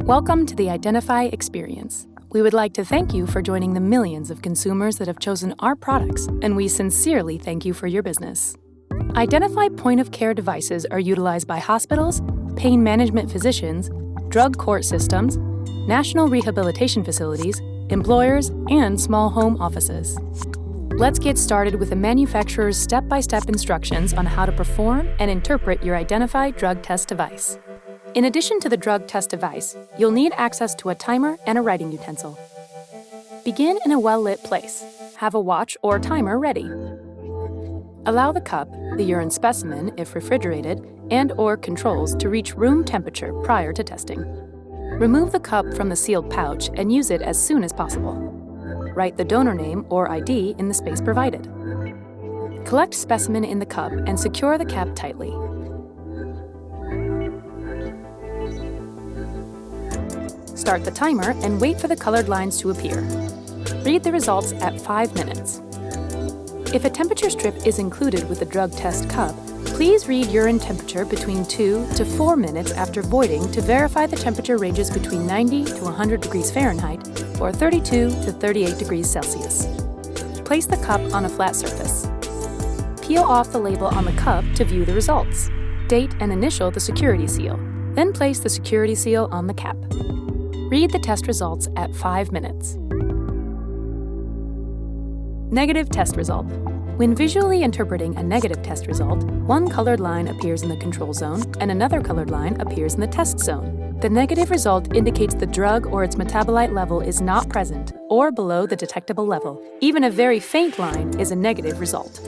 Welcome to the Identify experience. We would like to thank you for joining the millions of consumers that have chosen our products, and we sincerely thank you for your business. Identify point-of-care devices are utilized by hospitals, pain management physicians, drug court systems, national rehabilitation facilities, employers, and small home offices. Let's get started with the manufacturer's step-by-step instructions on how to perform and interpret your Identify drug test device. In addition to the drug test device, you'll need access to a timer and a writing utensil. Begin in a well-lit place. Have a watch or timer ready. Allow the cup, the urine specimen if refrigerated, and/or controls to reach room temperature prior to testing. Remove the cup from the sealed pouch and use it as soon as possible. Write the donor name or ID in the space provided. Collect specimen in the cup and secure the cap tightly. Start the timer and wait for the colored lines to appear. Read the results at 5 minutes. If a temperature strip is included with the drug test cup, please read urine temperature between 2 to 4 minutes after voiding to verify the temperature ranges between 90 to 100 degrees Fahrenheit or 32 to 38 degrees Celsius. Place the cup on a flat surface. Peel off the label on the cup to view the results. Date and initial the security seal, then place the security seal on the cap. Read the test results at 5 minutes. Negative test result. When visually interpreting a negative test result, one colored line appears in the control zone and another colored line appears in the test zone. The negative result indicates the drug or its metabolite level is not present or below the detectable level. Even a very faint line is a negative result.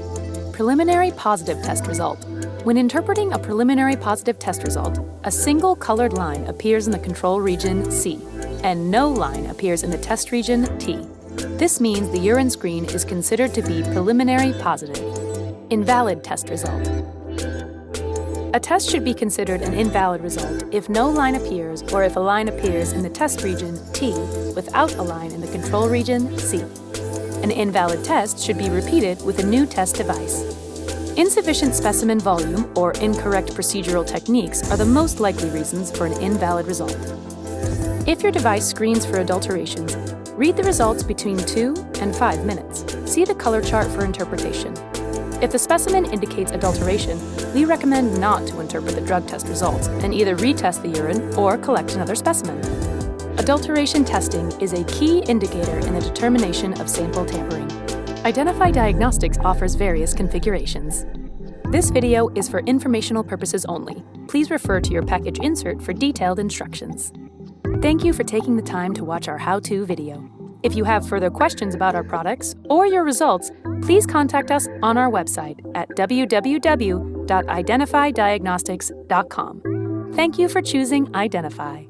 Preliminary positive test result. When interpreting a preliminary positive test result, a single colored line appears in the control region C, and no line appears in the test region T. This means the urine screen is considered to be preliminary positive. Invalid test result. A test should be considered an invalid result if no line appears or if a line appears in the test region T without a line in the control region C. An invalid test should be repeated with a new test device. Insufficient specimen volume or incorrect procedural techniques are the most likely reasons for an invalid result. If your device screens for adulterations, read the results between 2 and 5 minutes. See the color chart for interpretation. If the specimen indicates adulteration, we recommend not to interpret the drug test results and either retest the urine or collect another specimen. Adulteration testing is a key indicator in the determination of sample tampering. Identify Diagnostics offers various configurations. This video is for informational purposes only. Please refer to your package insert for detailed instructions. Thank you for taking the time to watch our how-to video. If you have further questions about our products or your results, please contact us on our website at www.identifydiagnostics.com. Thank you for choosing Identify.